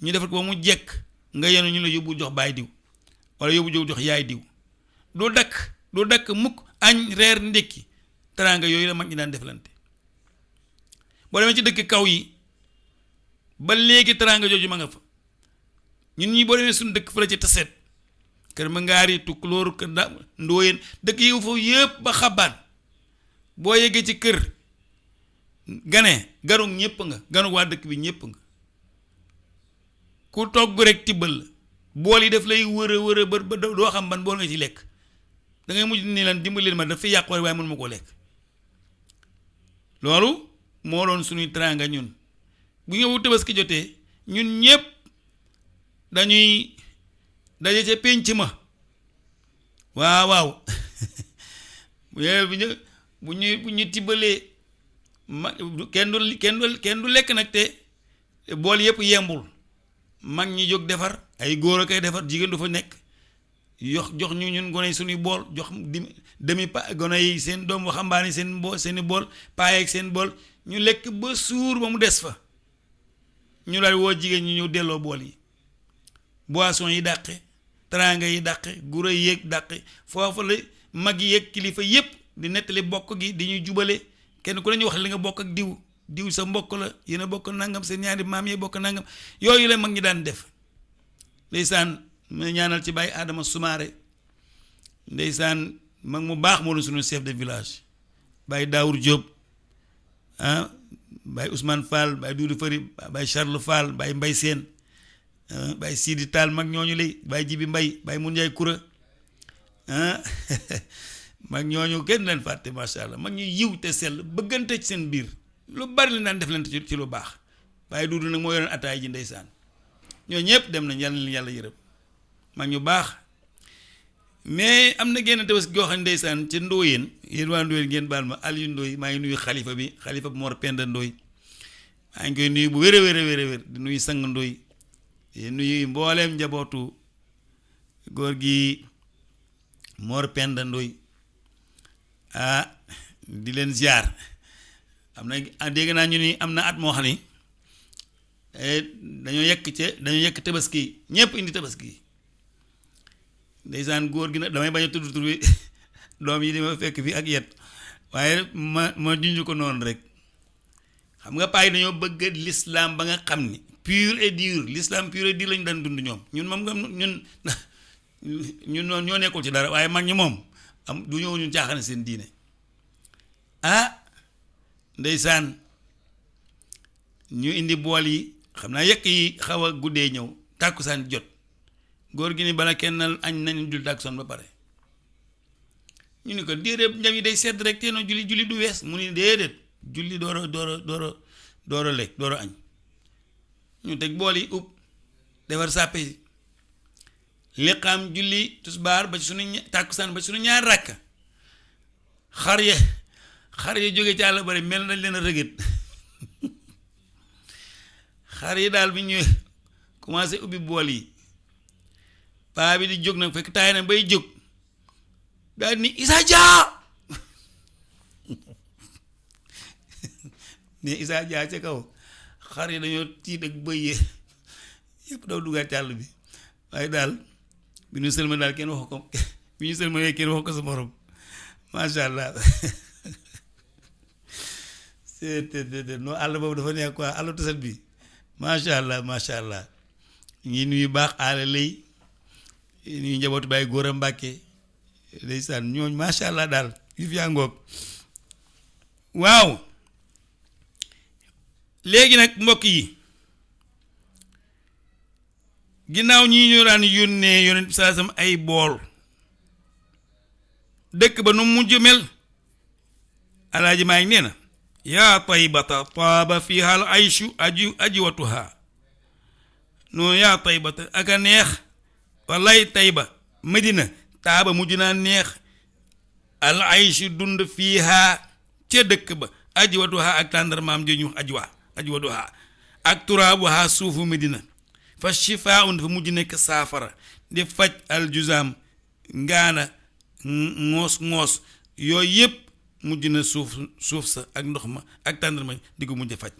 ñu defal ko ba mu jekk nga yenu ñu la yóbbu jox baay diw wala yóbbu jox yaay diw du dakk mukk añ reer ndékki teraanga yooyu la mag ñi daan deflante boo demee ci dëkk kaw yi ba léegi teraanga jooju ma nga fa ñun ñi boo demee suñu dëkk fa la ci taseet kër ma ngaari Tukulóor kër da Ndóoyeen dëkk yi foofu yëpp ba xabaan boo yeggee ci kër ganu ñëpp nga ganu waa dëkk bi ñëpp nga ku togg rek tibbal la bool yi daf lay wër ba doo xam ban bool nga ci lekk da ngay mujj ni lan dimbali leen ma daf fi yàqu waaye mënu ma koo lekk loolu moo doon suñuy teraanga ñun bu ñëwu Tabaski jotee ñun ñëpp dañuy daje ca pénc ma waaw bu ñu tibbalee ma kenn du lekk nag te bool yëpp yembul mag ñi jóg defar ay góor a koy defar jigéen du fa nekk jox ñu ñun gone yi suñuy bool jox demi pa gone yi seen doom waxambaane seeni bool paay ak seen bool ñu lekk ba suur ba mu des fa ñu daal woo jigéen ñu ñëw delloo bool yi boisson yi dàqe teraanga yi dàqe guro yi yéeg dàqe foofu la mag yi yéeg kilifa yépp di nettali bokk gi di ñuy jubale kenn ku ne ñu wax li nga bokk ak diw sa mbokk la yéen a bokk nangam seen ñaari maam yi bokk nangam yooyu la mag ñi daan def ndeysaan ma ñaanal ci Baye Adama Soumaré ndeysaan mag mu baax moo doon suñu chef de village Baye Daour Diop Baye Ousmane Fall Baye Doudou Fari Baye Charles Fall Baye Mbay Seen Baye Sidi Tall mag ñooñu lay Baye Jibi Mbay Baye Mun Njaay Kura mag ñooñu kenn leen fàtte macha allah mag ñu yiw te sell bëggante ci seen biir lu bari la daan def leen ci lu baax Baye Doudou nag moo yoroon ataay ji ndeysaan ñoo ñëpp dem nañ yàlla na yàlla yërëm mag ñu baax mais am na genn Tabaski goo xam ne ndeysaan ca Ndóoyeen yéen waa Ndóoyeen ngeen baal ma Aliou Ndoye maa ngi nuyu xalifa bi Mor Penda Ndoye maa ngi koy nuyu bu wér a wér di nuyu sang Ndoye di nuyu mbooleem njabootu góor gi Mor Penda Ndoye di leen ziar am na dégg naa ñu ni am na at moo xam ni dañoo yekk Tabaski ñëpp indi Tabaski ndeysaan góor gi nag damay bañ a tudd tur bi doom yi di ma fekk fii ak yet waaye ma junj ko noonu rek xam nga paay dañoo bëgg l'islam ba nga xam ni pur et dur l'islam pur et dur lañu daan dund ñoom ñun moom nga ñun ñoo nekkul ci dara waaye mag ñi moom am du ñëw ñu caaxaan seen diine ndeysaan ñu indi bool yi xam naa yekk yi xaw a guddee ñëw tàkkusaan jot góor gi ni bala kenn añ nañu jul tàkkusaan ba pare ñu ni ko déedéet njam yi day sedd rek te no julli du wees mu ni déedéet julli door a lekk door a añ ñu teg bool yi ub defar sàppe yi liqaam julli tusbaar ba ci sunu tàkkusaan ba ci sunu ñaar rakka xar ya jóge ci àll bari mel nañ leen a rëgët xar yi daal bi ñëwee commencé ubbi bool yi paa bi di jóg nag fekk taay na bay jóg daal ni Issa Dia ne Issa Dia ca kaw xar yi dañoo tiit ak bëy yee yëpp daw duggaat ci àll bi waaye daal bi ñu sëlma daal kenn wax ko bi ñu sëlma kenn wax ko sa morom macha allah non àll boobu dafa neex quoi àll taset bi macha allah ngi nuyu baax aala lay nuyu njabootu Baay Góora Mbàkke ndeysaan ñooñ macha allah daal yu fi ngoog waaw léegi nag mbokk yi ginnaaw ñi ñu daan yónnee yonent bi saa sam ay bool dëkk ba nu mujj mel alaaji maa ngi nee na yaa taybata taaba fiha al ayshu ajwatuha noonu yaa taybata ak a neex wallaay tayba Medina taaba mujj naa neex al ayshu dund fiha ca dëkk ba ajwatuha ak tàndarmaam ji ñu ajwatuha ak turaabuha suufu Medina fa shifaa'un dafa mujj nekk saafara di faj al juzaam ngaana ngoos yooyu yëpp mujj na suuf sa ak ndox ma ak tàndarma di ko mujj faj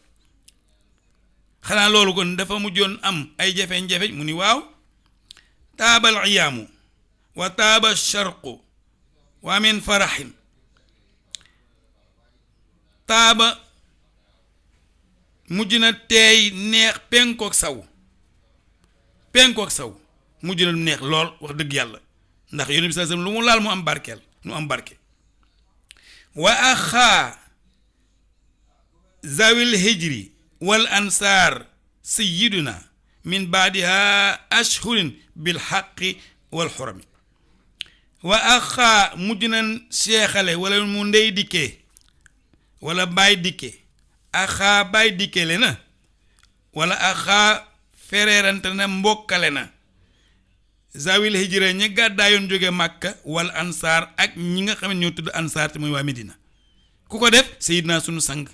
xanaa loolu kon dafa mujjoon am ay jafe-jafe mu ni waaw taabal iyaamu wa taaba sharqu wa min faraxin taaba mujj na teey neex penkook saw mujj na neex lool wax dëgg yàlla ndax yonent bi sallallahu alayhi wasallam lu mu laal mu am barkeel mu am barke wa axaa zawil hijri wal ansaar sayyiduna min baadiha ashhurin bil haqqi wal xurami wa axaa mujj na seexale wala mu ndey dikkee wala baay dikkee axaa baay dikkee le na wala axaa fereerante na mbokkale na zawil hijra ñi gàddaayoon jóge màkka wal ansaar ak ñi nga xam ne ñoo tudd ansaar te mooy waa Medina ku ko def sayidna sunu sang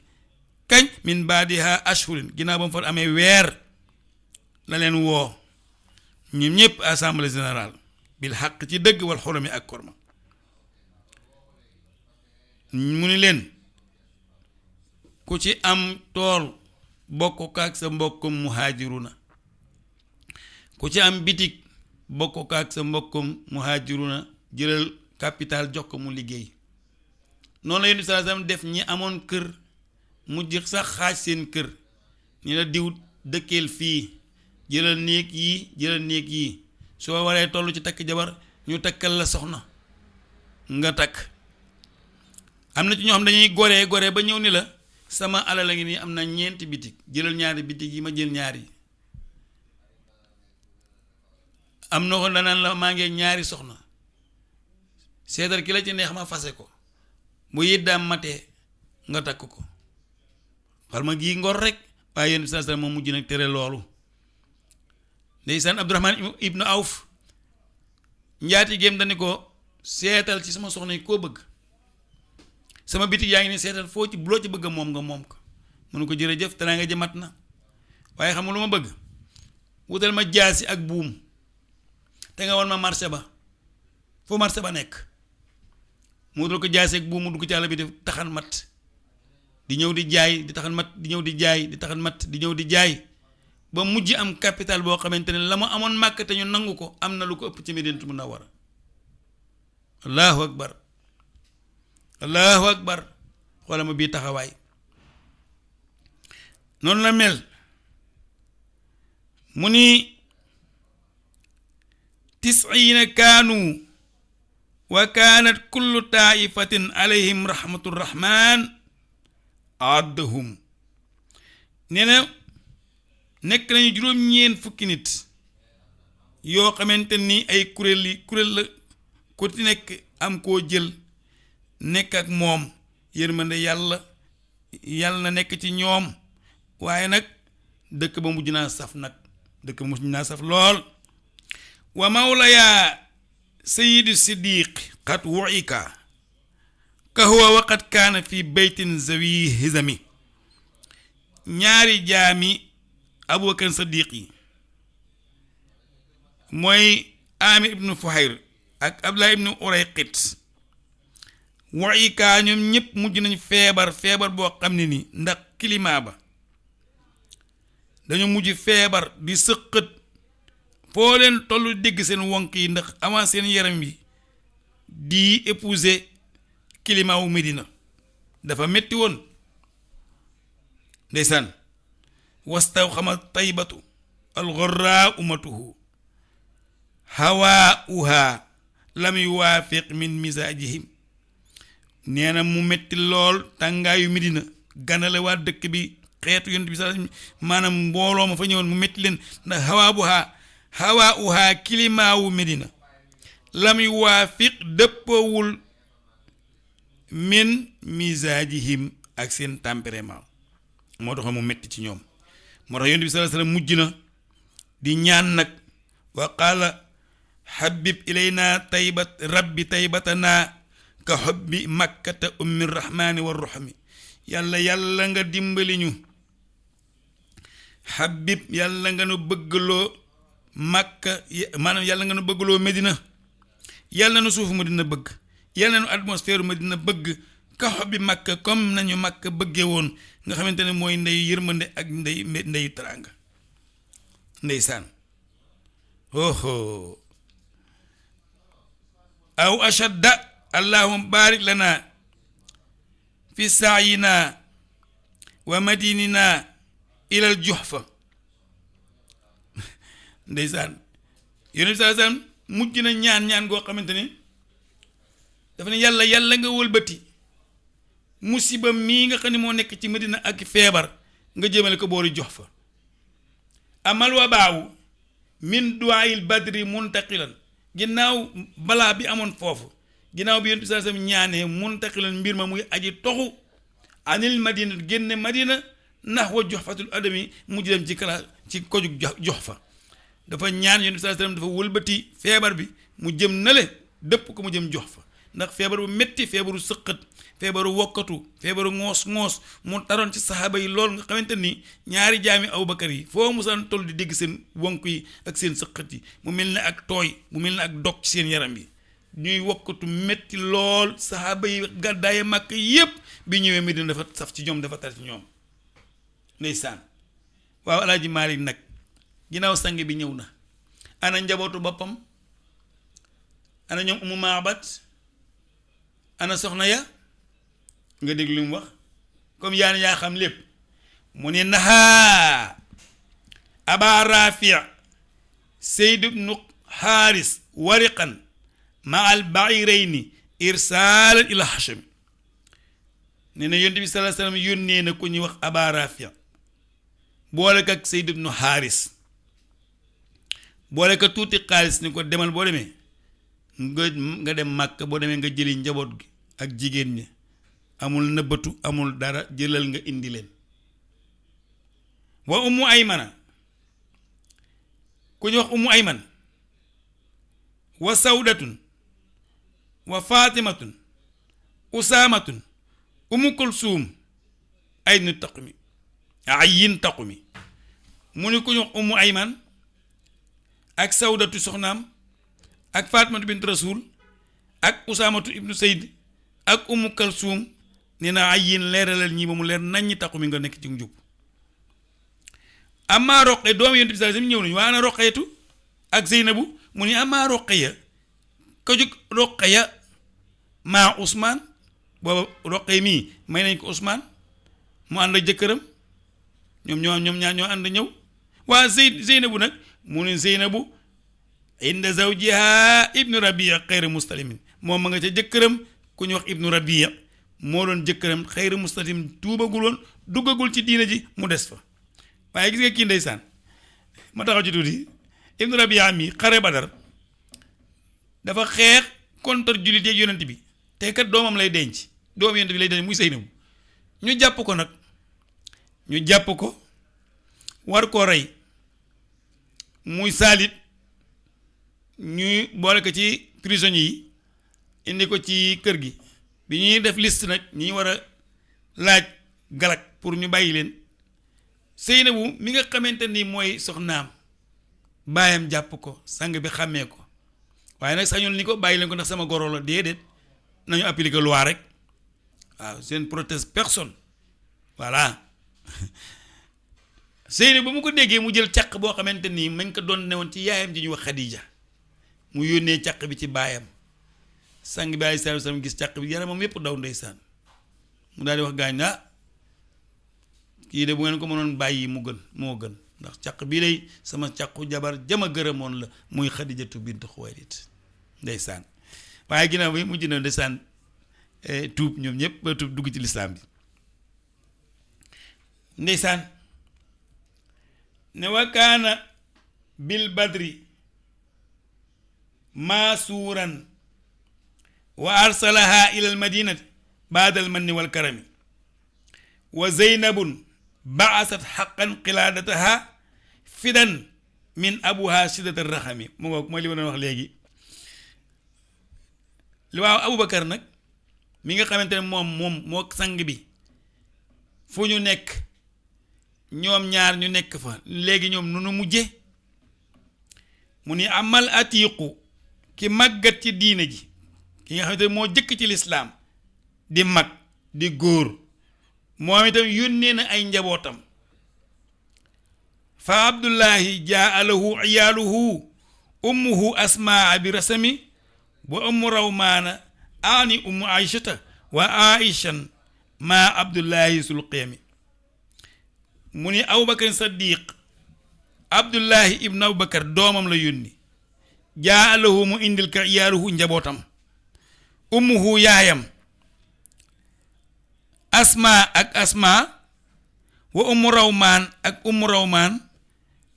kañ min baadiha ashhurin ginnaaw ba mu fa amee weer la leen woo ñun ñëpp assemblée générale bil xaq ci dëgg wal xurami ak korma mu ni leen ku ci am tool bokk kaak sa mbokkum muhaajiruna ku ci am bitig bokk kaak sa mbokkum muhaajiruna jëlal capital jox ko mu liggéey noonu la Yonent bi sallallahu alayhi wasallam def ñi amoon kër mujj sax xaaj seen kër ni la diw dëkkeel fii jëlal néeg yii soo waree toll ci takk jabar ñu takkal la soxna nga takk am na ci ñoo xam dañuy gore ba ñëw ni la sama alal a ngi nii am na 4 bitig jëlal 2 bitig yi ma jël 2 yi am na ko danaan la maa ngi 2 soxna seetal ki la ci neex ma fase ko bu yiddaam matee nga takk ko xal ma gii ngor rek waaye Yonent bi sallallahu alayhi wasallam moom mujj nag tere loolu ndeysaan Abdurahmaan ibnu Awf njaati géem dani ko seetal ci sama soxna yi koo bëgg sama bitig yaa ngi ne seetal foo ci loo ci bëgg moom nga moom ko mënu ko jërëjëf te naa nga jëmat na waaye xam nga lu ma bëgg wutal ma jaasi ak buum te nga won ma marché ba foo marché ba nekk mu wutal ko jaasi ak buum mu dugg ci àll bi def taxan mat di ñëw di jaay di taxan mat di ñëw di jaay di taxan mat di ñëw di jaay ba mujj am capital boo xamante ne la mu amoon màkk te ñu nangu ko am na lu ko ëpp ci Madinatu Munawwara allahu akbar allahu akbar xoola ma bii taxawaay noonu la mel mu ni 90 kaanu wa kaanat kullu taifatin alayhim rahmatu rahman addahum nee na nekk nañu juróom-ñeent fukki nit yoo xamante ni ay kuréel la ku ci nekk am koo jël nekk ak moom yërmande yàlla na nekk ci ñoom waaye nag dëkk ba mujj naa saf lool wa mawlaya sayyidu siddiq qad wu'ika ka huwa waqad kaana fi baytin zawi hizami ñaari jaami abubakar siddiq yi mooy amir ibnu fuhayr ak abdullah ibnu urayqit wu'ika ñoom ñëpp mujj nañu feebar boo xam ne ni ndax climat ba dañu mujj feebar di sëqët foo leen tollu dégg seen wonk yi ndax avant seen yaram yi di épouser climat wu Medina dafa metti woon ndeysaan wastaw xama taybatu alxorra umatuhu hawaauha lam yuwaafiq min misaajihim nee na mu metti lool tàngaayu Medina ganale waa dëkk bi xeetu Yonent bi sax maanaam mbooloo ma fa ñëwoon mu metti leen ndax hawaauha climat wu Medina lam yuwaafiq dëppawul min misaajihim ak seen tempérament moo tax mu metti ci ñoom moo tax Yonent bi sallallahu alayhi wasallam mujj na di ñaan nag wa qaala habib ilayna taybatana ka hubbi makkata ummi rahmani wa ruhmi yàlla nga dimbali ñu habib yàlla nga nu bëggloo makka maanaam yàlla nga nu bëggloo Medina yàlla na suufu Medina bëgg yàlla na nu atmosphère Medina bëgg ka hubbi makka comme nañu makka bëggee woon nga xamante ne mooy ndey yërmande ak ndey teraanga ndeysaan oho aw ashadda allahumma barik lana fi saayina wa madinina ilal juhfa ndeysaan yonent bi sallallahu alayhi wasallam mujj na ñaan goo xamante ni dafa ne yàlla nga wëlbati musiba mii nga xam ne moo nekk ci Madina ak feebar nga jëmale ko boori Juhfa amal wa baawu min duwaayil badri muntaqilan ginnaaw balaa bi amoon foofu ginnaaw bi yonent bi sallallahu alayhi wasallam ñaanee muntaqilan mbir ma muy aji toxu anil madina génne Madina nax wa Juhfatul adami mujj dem ci kojug Juhfa dafa ñaan yonent bi sallallahu alayhi wasallam dafa wëlbati feebar bi mu jëm nale dëpp ko mu jëm Juhfa ndax feebar bu métti feebaru sëqat feebaru wokkatu feebaru ngoos mu taroon ci saxaaba yi lool nga xamante ni ñaari jaami Abubakar yi foo musaan toll di dégg seen wonk yi ak seen sëqat yi mu mel ne ak tooy mu mel ne ak dog ci seen yaram yi ñuy wokkatu métti lool saxaaba yi gàddaaye màkk yépp bi ñëwee Medina dafa saf ci ñoom dafa tar ci ñoom ndeysaan waaw Alaaji Maalik nag ginnaaw sang bi ñëw na ana njabootu boppam ana ñoom Umu Maabat ana soxna ya nga dégg lu mu wax comme yaa xam lépp mu ne nahaa aba rafi Sayd ibnu Xaaris wariqan ma al bairayni irsaalan ila Hashim nee na yonent bi sallallahu alayhi wasallam yónnee na ku ñuy wax aba rafi boole ko ak Sayd ibnu Xaaris boole ko tuuti xaalis ni ko demal boo demee nga dem Màkka boo demee nga jëli njaboot gi ak jigéen ñi amul nëbbatu amul dara jëlal nga indi leen wa Ummu Aymana ku ñu wax Ummu Ayman wa Sawdatun wa Fatimatun Usaamatun Ummu Kulsuum ayin taqumi mu ni ku ñu wax Ummu Ayman ak Sawdatu soxnaam ak Fatimatu bint Rasul ak Usaamatu ibnu Sayd ak Ummu Kalsuum nee na ay yéen leeralal ñii ba mu leer naññi taxu mi nga nekk ci njub amaa Roqe doomu Yonent bi sallallahu alayhi wasallam ñëw nañu waa ana Roqeetu ak Zeynabu mu ni amaa Roqeya ko jóg Roqeya maa Ousmane booba Roqe mii may nañ ko Ousmane mu ànd ak jëkkëram ñoom ñaar ñoo ànd ñëw waa Zeynabu nag mu ni Zeynabu inda zawjiha ibnu Rabia xayra mustalimin moom ma nga ca jëkkëram ku ñu wax ibnu Rabia moo doon jëkkëram xayra mustalim tuubagul woon duggagul ci diina ji mu des fa waaye gis nga kii ndeysaan ma taxaw ci tuuti ibnu Rabia mi xare Badar dafa xeex contre jullit yeeg yonent bi te kat doomam lay denc doom yonent bi lay denc muy Seynabu ñu jàpp ko war koo rey muy saalit ñuy boole ko ci prisonniers yi indi ko ci kër gi bi ñuy def liste nag ñi war a laaj galak pour ñu bàyyi leen Seynabu mi nga xamante ni mooy soxnaam baayam jàpp ko sang bi xàmmee ko waaye nag sañul ni ko bàyyi leen ko ndax sama goro la déedéet nañu appliquer loi rek waaw seen protège personne voilà Seynabu ba mu ko déggee mu jël caq boo xamante nii mañ ko doon newoon ci yaayam ji ñuy wax Xadija mu yónnee caq bi ci baayam sang bi alayhi salaatu salaam gis caq bi yaramam yépp daw ndeysaan mu daal di wax gaañ na kii de bu ngeen ko mënoon bàyyi moo gën ndax caq bii day sama caqu jabar jama gërëmoon la muy Xadijatu bint Xuwaylid ndeysaan waaye ginnaaw bi mujj na ndeysaan tuub ñoom ñëpp ba tuub dugg ci lislaam bi ndeysaan ne wa kaana bil badri maasuuran wa arsalaha ila al madinati baada al manni wal karami wa zeynabun baasat xaqan qilaadataha fidan min abuha siddata raxami mu nga mooy li ma doon wax léegi li waaw Abubakar nag mi nga xamante ne moom moo sang bi fu ñu nekk ñoom ñaar ñu nekk fa léegi ñoom nu nu mujje mu ni amal atiiqu ki màggat ci diine ji ki nga xamante ne moo jëkk ci lislaam di mag di góor moom itam yónnee na ay njabootam fa abdullahi jaa lahu iyaaluhu ummuhu asmaa bi rasami wa ummu rawmaana aani ummu aïchata wa aïchan ma abdullahi sul qiyami mu ni abubakar saddiq abdullahi ibn abubakar doomam la yónni jaa lahu mu indil ka iyaaluhu njabootam ummuhu yaayam asma ak asma wa ummu rawmaan ak ummu rawmaan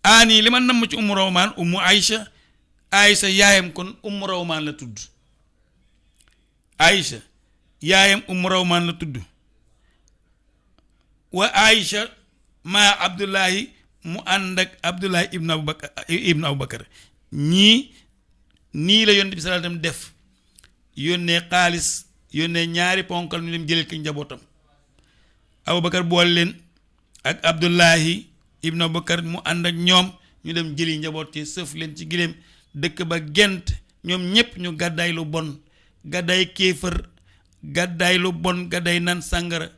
aani li ma namm ci ummu rawmaan ummu aïcha yaayam kon ummu rawmaan la tudd aïcha yaayam ummu rawmaan la tudd wa aïcha ma abdullahi mu ànd ak abdullahi ibnu abubakar ñii nii la yonent bi sallallahu alayhi wasallam def yónnee xaalis yónnee ñaari ponkal ñu dem jëleel ki njabootam abubakar boole leen ak abdullahi ibnu abubakar mu ànd ak ñoom ñu dem jëli njaboot ci sëf leen ci giléem dëkk ba gent ñoom ñépp ñu gàddaay lu bon gàddaay kéefër gàddaay lu bon gàddaay naan sàngara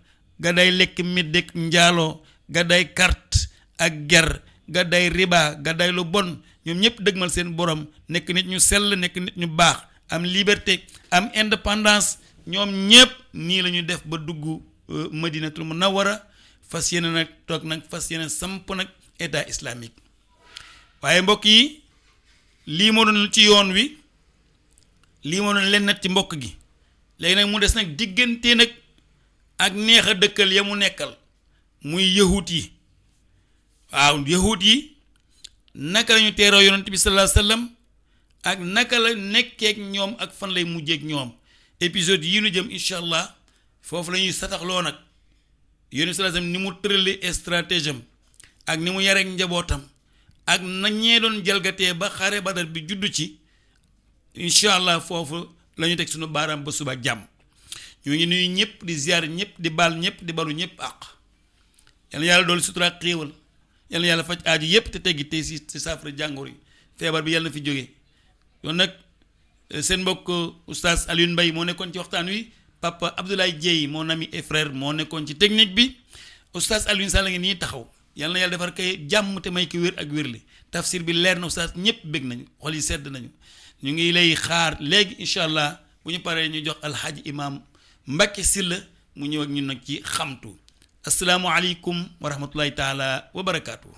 gàddaay lekk middek njaaloo gàddaay carte ak ger gàddaay riba gàddaay lu bon ñoom ñëpp dëgmal seen borom nekk nit ñu sell nekk nit ñu baax am liberté am indépendance ñoom ñëpp nii la ñu def ba dugg madinatul munawwara fas yéene nag toog nag fas yéene samp nag état islamique waaye mbokk yi lii moo doon ci yoon wi lii moo doon leen nag ci mbokk gi léegi nag mu des nag diggante nag ak neex a dëkkal ya mu nekkal muy yahut yi waaw yahut yi naka lañu teeroo yonent bi sallallahu alayhi wasallam ak naka la nekkeek ñoom ak fan lay mujjeek ñoom épisode yi nu jëm incha allah foofu la ñuy sataxloo nag yonent bi sallallahu alayhi wasallam ni mu tërale stratégie am ak ni mu yareek njabootam ak na ñee doon jalgatee ba xare Badar bi juddu ci incha allah foofu la ñu teg suñu baaraam ba suba ak jàmm ñu ngi nuyu ñëpp di ziar ñëpp di baal ñëpp di balu ñëpp àq yal na yàlla doolu sutura ak xéewal yal na yàlla faj aaju yëpp te teggi tey si saafara jàngoro yi feebar bi yàlla na fi jógee yoon nag seen mbokk oustaz Alioune Mbaye moo nekkoon ci waxtaan wi papa Abdoulaye Dieye mon ami et frère moo nekkoon ci technique bi oustaz Alioune Sall ngi nii taxaw yal na yàlla defar kay jàmm te may ko wér ak wérle tafsir bi leer na oustaz ñëpp bég nañu xol yi sedd nañu ñu ngi lay xaar léegi incha allah bu ñu paree ñu jox alxaaji imam Mbacke Sylla mu ñëw ak ñun nag ci xamtu asalaamualeykum wa rahmatullahi taala wa barakaatu.